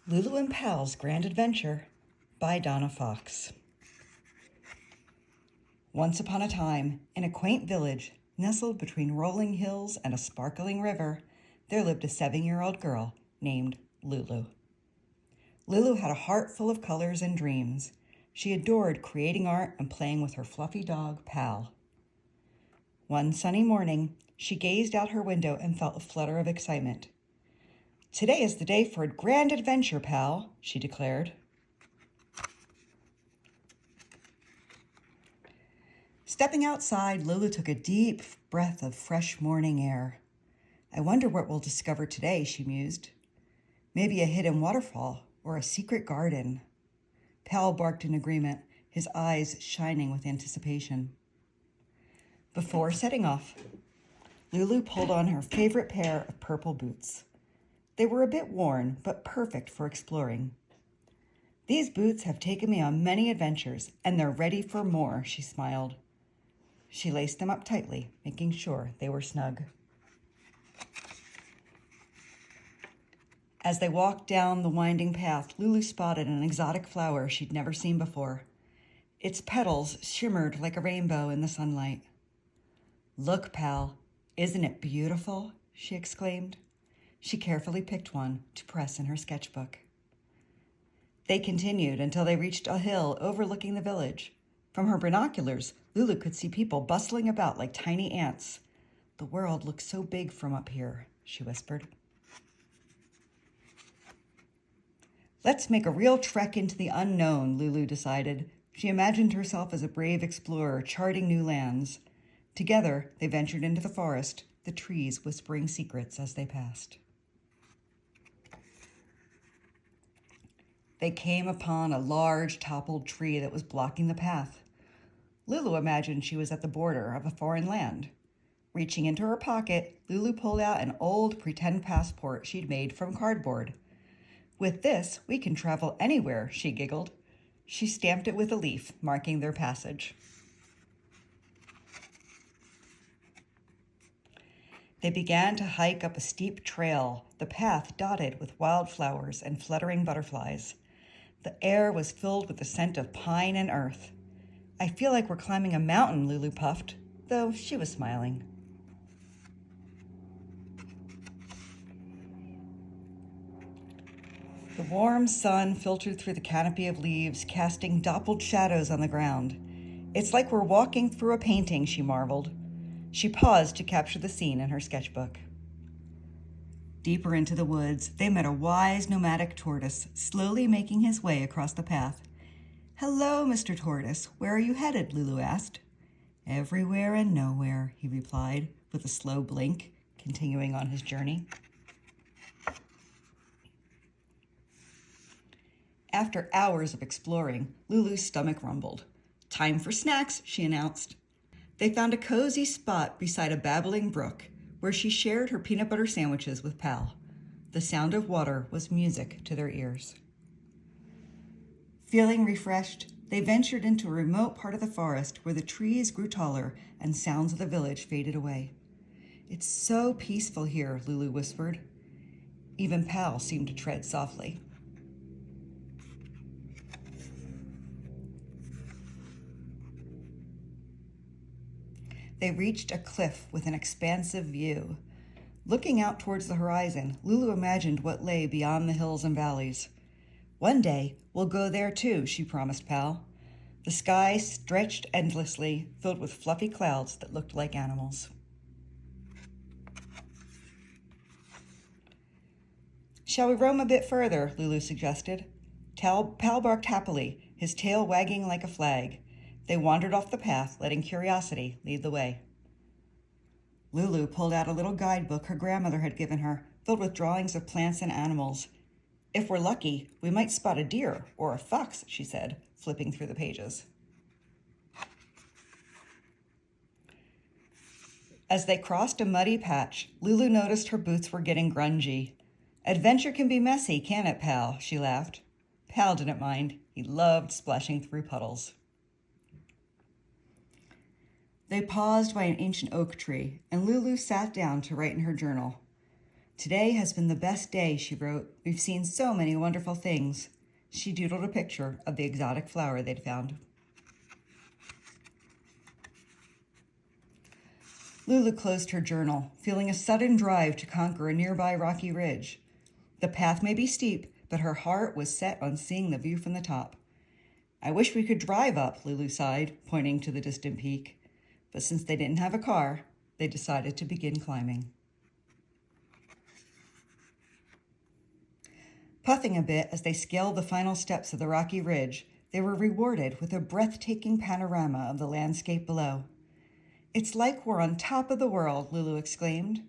Lulu and Pal's Grand Adventure by Donna. Once upon a time, in a quaint village nestled between rolling hills and a sparkling river, there lived a 7-year-old girl named Lulu. Lulu had a heart full of colors and dreams. She adored creating art and playing with her fluffy dog, Pal. One sunny morning, she gazed out her window and felt a flutter of excitement. "Today is the day for a grand adventure, Pal," she declared. Stepping outside, Lulu took a deep breath of fresh morning air. "I wonder what we'll discover today," she mused. "Maybe a hidden waterfall or a secret garden." Pal barked in agreement, his eyes shining with anticipation. Before setting off, Lulu pulled on her favorite pair of purple boots. They were a bit worn, but perfect for exploring. "These boots have taken me on many adventures, and they're ready for more," she smiled. She laced them up tightly, making sure they were snug. As they walked down the winding path, Lulu spotted an exotic flower she'd never seen before. Its petals shimmered like a rainbow in the sunlight. "Look, Pal, isn't it beautiful?" she exclaimed. She carefully picked one to press in her sketchbook. They continued until they reached a hill overlooking the village. From her binoculars, Lulu could see people bustling about like tiny ants. "The world looks so big from up here," she whispered. "Let's make a real trek into the unknown," Lulu decided. She imagined herself as a brave explorer charting new lands. Together, they ventured into the forest, the trees whispering secrets as they passed. They came upon a large toppled tree that was blocking the path. Lulu imagined she was at the border of a foreign land. Reaching into her pocket, Lulu pulled out an old pretend passport she'd made from cardboard. "With this, we can travel anywhere," she giggled. She stamped it with a leaf, marking their passage. They began to hike up a steep trail, the path dotted with wildflowers and fluttering butterflies. The air was filled with the scent of pine and earth. "I feel like we're climbing a mountain," Lulu puffed, though she was smiling. The warm sun filtered through the canopy of leaves, casting dappled shadows on the ground. "It's like we're walking through a painting," she marveled. She paused to capture the scene in her sketchbook. Deeper into the woods, they met a wise nomadic tortoise, slowly making his way across the path. "Hello, Mr. Tortoise. Where are you headed?" Lulu asked. "Everywhere and nowhere," he replied, with a slow blink, continuing on his journey. After hours of exploring, Lulu's stomach rumbled. "Time for snacks," she announced. They found a cozy spot beside a babbling brook, where she shared her peanut butter sandwiches with Pal. The sound of water was music to their ears. Feeling refreshed, they ventured into a remote part of the forest where the trees grew taller and sounds of the village faded away. "It's so peaceful here," Lulu whispered. Even Pal seemed to tread softly. They reached a cliff with an expansive view. Looking out towards the horizon, Lulu imagined what lay beyond the hills and valleys. "One day, we'll go there too," she promised Pal. The sky stretched endlessly, filled with fluffy clouds that looked like animals. "Shall we roam a bit further?" Lulu suggested. Pal barked happily, his tail wagging like a flag. They wandered off the path, letting curiosity lead the way. Lulu pulled out a little guidebook her grandmother had given her, filled with drawings of plants and animals. "If we're lucky, we might spot a deer or a fox," she said, flipping through the pages. As they crossed a muddy patch, Lulu noticed her boots were getting grungy. "Adventure can be messy, can't it, Pal?" she laughed. Pal didn't mind. He loved splashing through puddles. They paused by an ancient oak tree, and Lulu sat down to write in her journal. Today has been the best day, she wrote. We've seen so many wonderful things. She doodled a picture of the exotic flower they'd found. Lulu closed her journal, feeling a sudden drive to conquer a nearby rocky ridge. The path may be steep, but her heart was set on seeing the view from the top. I wish we could drive up, Lulu sighed, pointing to the distant peak. But since they didn't have a car, they decided to begin climbing. Puffing a bit as they scaled the final steps of the rocky ridge, they were rewarded with a breathtaking panorama of the landscape below. It's like we're on top of the world, Lulu exclaimed.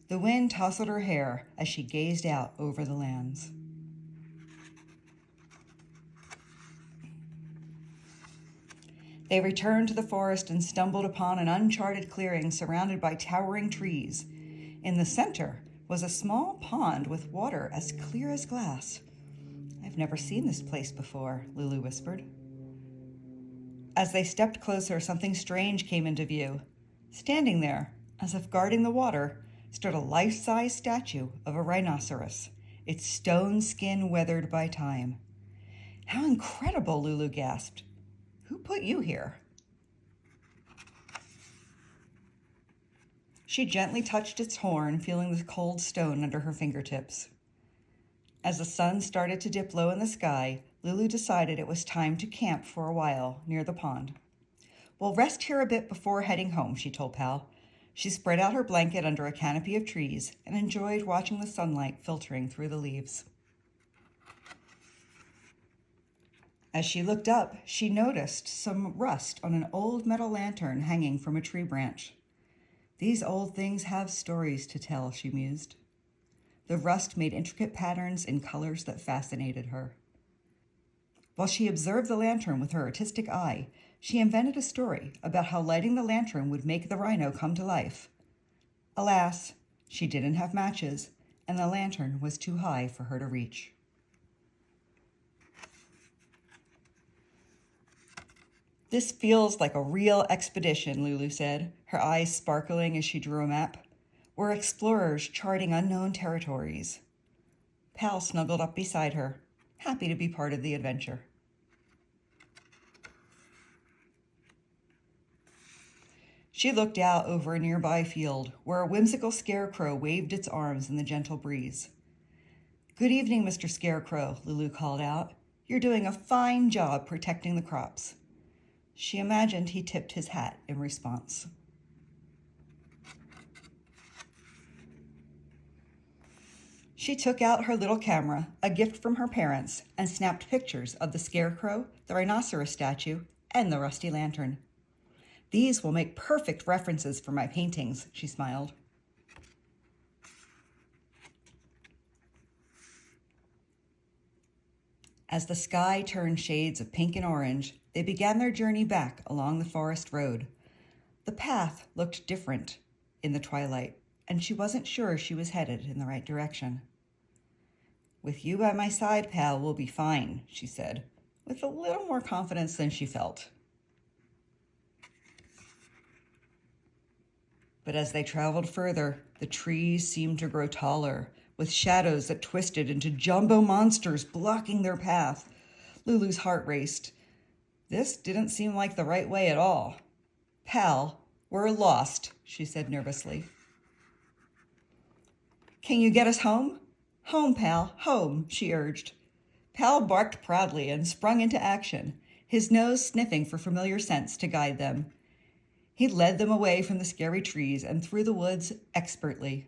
The wind tousled her hair as she gazed out over the lands. They returned to the forest and stumbled upon an uncharted clearing surrounded by towering trees. In the center was a small pond with water as clear as glass. I've never seen this place before, Lulu whispered. As they stepped closer, something strange came into view. Standing there, as if guarding the water, stood a life-size statue of a rhinoceros, its stone skin weathered by time. How incredible, Lulu gasped. Who put you here? She gently touched its horn, feeling the cold stone under her fingertips. As the sun started to dip low in the sky, Lulu decided it was time to camp for a while near the pond. We'll rest here a bit before heading home, she told Pal. She spread out her blanket under a canopy of trees and enjoyed watching the sunlight filtering through the leaves. As she looked up, she noticed some rust on an old metal lantern hanging from a tree branch. These old things have stories to tell, she mused. The rust made intricate patterns in colors that fascinated her. While she observed the lantern with her artistic eye, she invented a story about how lighting the lantern would make the rhino come to life. Alas, she didn't have matches, and the lantern was too high for her to reach. This feels like a real expedition, Lulu said, her eyes sparkling as she drew a map. We're explorers charting unknown territories. Pal snuggled up beside her, happy to be part of the adventure. She looked out over a nearby field where a whimsical scarecrow waved its arms in the gentle breeze. Good evening, Mr. Scarecrow, Lulu called out. You're doing a fine job protecting the crops. She imagined he tipped his hat in response. She took out her little camera, a gift from her parents, and snapped pictures of the scarecrow, the rhinoceros statue, and the rusty lantern. These will make perfect references for my paintings, she smiled. As the sky turned shades of pink and orange, they began their journey back along the forest road. The path looked different in the twilight, and she wasn't sure she was headed in the right direction. With you by my side, Pal, we'll be fine, she said, with a little more confidence than she felt. But as they traveled further, the trees seemed to grow taller, with shadows that twisted into jumbo monsters blocking their path. Lulu's heart raced. This didn't seem like the right way at all. Pal, we're lost, she said nervously. Can you get us home? Home, Pal, home, she urged. Pal barked proudly and sprung into action, his nose sniffing for familiar scents to guide them. He led them away from the scary trees and through the woods expertly.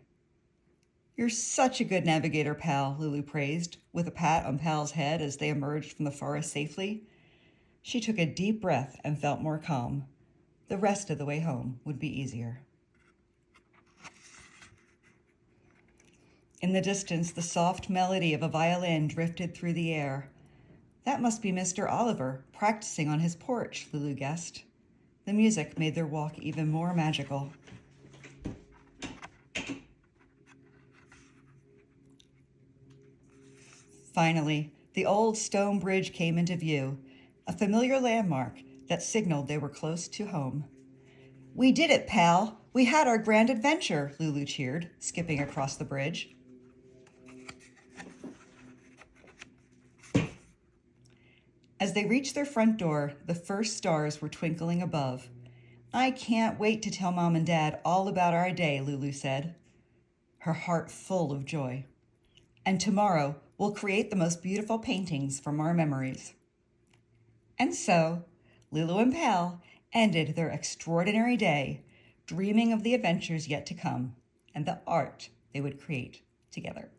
You're such a good navigator, Pal, Lulu praised, with a pat on Pal's head as they emerged from the forest safely. She took a deep breath and felt more calm. The rest of the way home would be easier. In the distance, the soft melody of a violin drifted through the air. That must be Mr. Oliver, practicing on his porch, Lulu guessed. The music made their walk even more magical. Finally, the old stone bridge came into view, a familiar landmark that signaled they were close to home. We did it, Pal! We had our grand adventure, Lulu cheered, skipping across the bridge. As they reached their front door, the first stars were twinkling above. "I can't wait to tell Mom and Dad all about our day," Lulu said, her heart full of joy. "And tomorrow we'll create the most beautiful paintings from our memories." And so, Lulu and Pal ended their extraordinary day, dreaming of the adventures yet to come and the art they would create together.